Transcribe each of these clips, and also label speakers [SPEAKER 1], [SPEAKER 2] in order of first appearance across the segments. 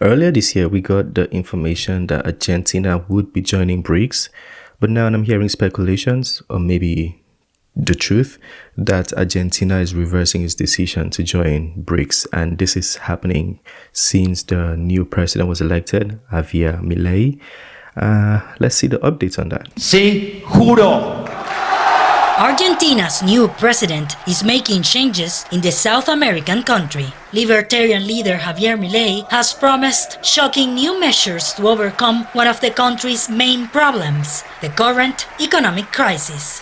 [SPEAKER 1] Earlier this year, we got the information that Argentina would be joining BRICS, but now I'm hearing speculations, or maybe the truth, that Argentina is reversing its decision to join BRICS, and this is happening since the new president was elected, Javier Milei. Let's see the updates on that.
[SPEAKER 2] Sí, juro.
[SPEAKER 3] Argentina's new president is making changes in the South American country. Libertarian leader Javier Milei has promised shocking new measures to overcome one of the country's main problems, the current economic crisis.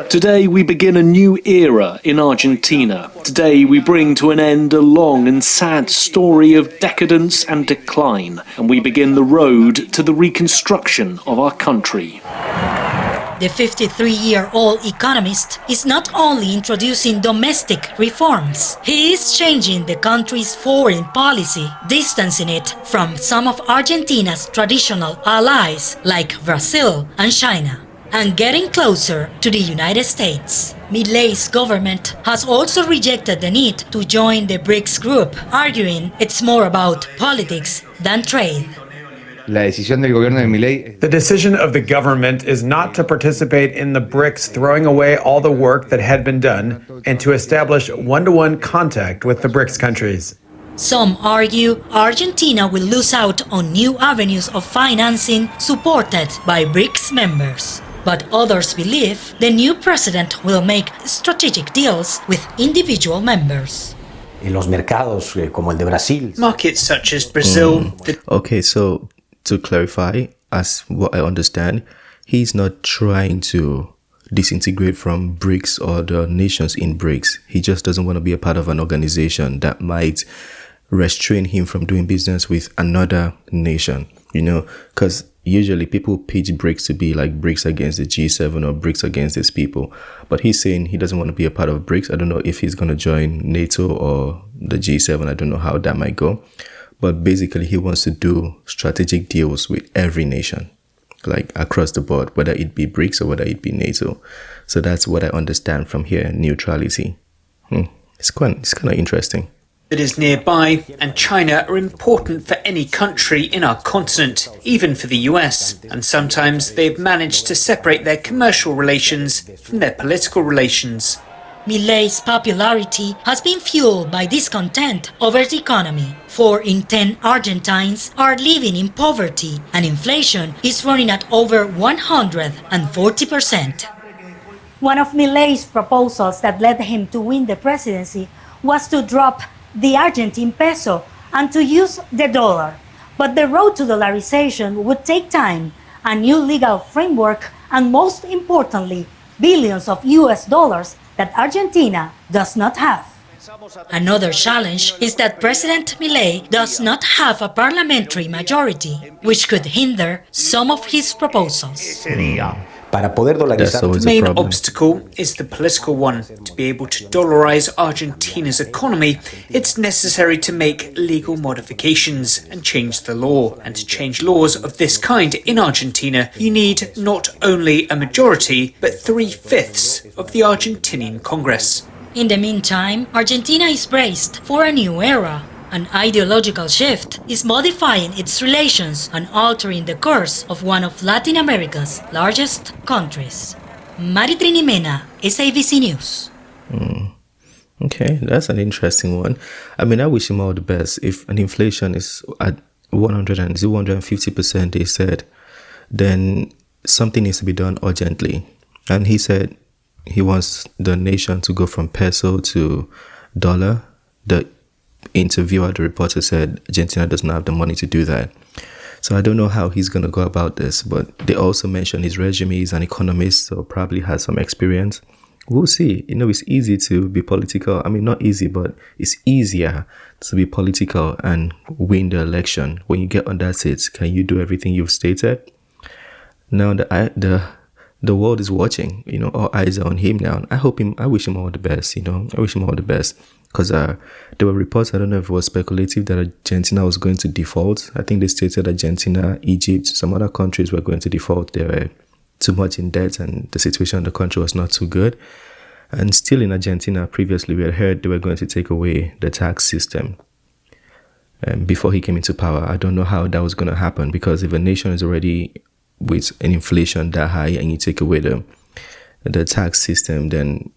[SPEAKER 4] Today we begin a new era in Argentina. Today we bring to an end a long and sad story of decadence and decline, and we begin the road to the reconstruction of our country.
[SPEAKER 3] The 53-year-old economist is not only introducing domestic reforms, he is changing the country's foreign policy, distancing it from some of Argentina's traditional allies like Brazil and China, and getting closer to the United States. Milei's government has also rejected the need to join the BRICS group, arguing it's more about politics than trade.
[SPEAKER 5] The decision of the government is not to participate in the BRICS, throwing away all the work that had been done, and to establish one-to-one contact with the BRICS countries.
[SPEAKER 3] Some argue Argentina will lose out on new avenues of financing supported by BRICS members. But others believe the new president will make strategic deals with individual members.
[SPEAKER 2] Markets such as Brazil.
[SPEAKER 1] Okay, so to clarify, as what I understand, he's not trying to disintegrate from BRICS or the nations in BRICS. He just doesn't want to be a part of an organization that might restrain him from doing business with another nation, because usually people pitch BRICS to be like BRICS against the G7 or BRICS against these people. But he's saying he doesn't want to be a part of BRICS. I don't know if he's going to join NATO or the G7. I don't know how that might go. But basically, he wants to do strategic deals with every nation, like across the board, whether it be BRICS or whether it be NATO. So that's what I understand from here, neutrality. It's kind of interesting.
[SPEAKER 2] That is nearby, and China are important for any country in our continent, even for the US, and sometimes they've managed to separate their commercial relations from their political relations.
[SPEAKER 3] Milei's popularity has been fueled by discontent over the economy. 4 in 10 Argentines are living in poverty, and inflation is running at over 140%.
[SPEAKER 6] One of Milei's proposals that led him to win the presidency was to drop the Argentine peso and to use the dollar. But the road to dollarization would take time, a new legal framework, and most importantly, billions of US dollars that Argentina does not have.
[SPEAKER 3] Another challenge is that President Milei does not have a parliamentary majority, which could hinder some of his proposals.
[SPEAKER 2] The main obstacle is the political one. To be able to dollarize Argentina's economy, it's necessary to make legal modifications and change the law. And to change laws of this kind in Argentina, you need not only a majority, but 3/5 of the Argentinian Congress.
[SPEAKER 3] In the meantime, Argentina is braced for a new era. An ideological shift is modifying its relations and altering the course of one of Latin America's largest countries. Maritrini Mena, SABC News.
[SPEAKER 1] Okay, that's an interesting one. I mean, I wish him all the best. If an inflation is at 150%, they said, then something needs to be done urgently. And he said he wants the nation to go from peso to dollar. The interviewer, the reporter, said Argentina does not have the money to do that. So I don't know how he's going to go about this, but they also mentioned his resume. He's an economist, so probably has some experience. We'll see. It's easy to be political. I mean, not easy, but it's easier to be political and win the election. When you get on that seat, can you do everything you've stated? Now the world is watching. All eyes are on him now. I wish him all the best. I wish him all the best. Because there were reports, I don't know if it was speculative, that Argentina was going to default. I think they stated Argentina, Egypt, some other countries were going to default. They were too much in debt and the situation in the country was not too good. And still in Argentina, previously we had heard they were going to take away the tax system. before he came into power. I don't know how that was going to happen, because if a nation is already with an inflation that high and you take away the tax system, then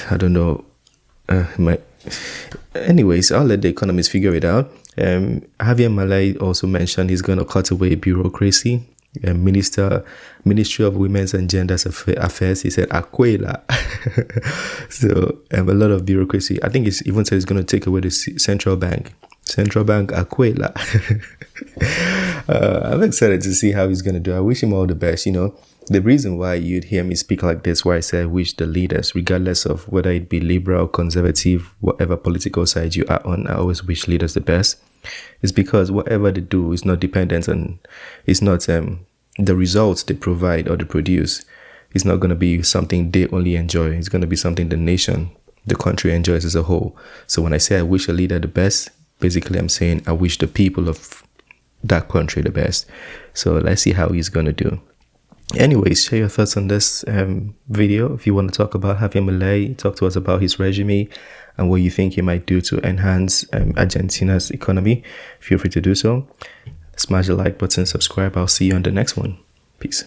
[SPEAKER 1] I don't know. Anyways, I'll let the economists figure it out. Javier Milei also mentioned he's going to cut away bureaucracy. Ministry of Women's and Genders Affairs, he said Aquela. So a lot of bureaucracy. I think he's even said he's going to take away the central bank Aquela. I'm excited to see how he's going to do. I wish him all the best. The reason why you'd hear me speak like this, why I say I wish the leaders, regardless of whether it be liberal, conservative, whatever political side you are on, I always wish leaders the best, is because whatever they do is not dependent on, it's not the results they provide or they produce. It's not going to be something they only enjoy. It's going to be something the nation, the country enjoys as a whole. So when I say I wish a leader the best, basically I'm saying I wish the people of that country the best. So let's see how he's going to do. Anyways, share your thoughts on this video. If you want to talk about Javier Milei, talk to us about his regime and what you think he might do to enhance Argentina's economy, feel free to do so. Smash the like button, subscribe. I'll see you on the next one. Peace.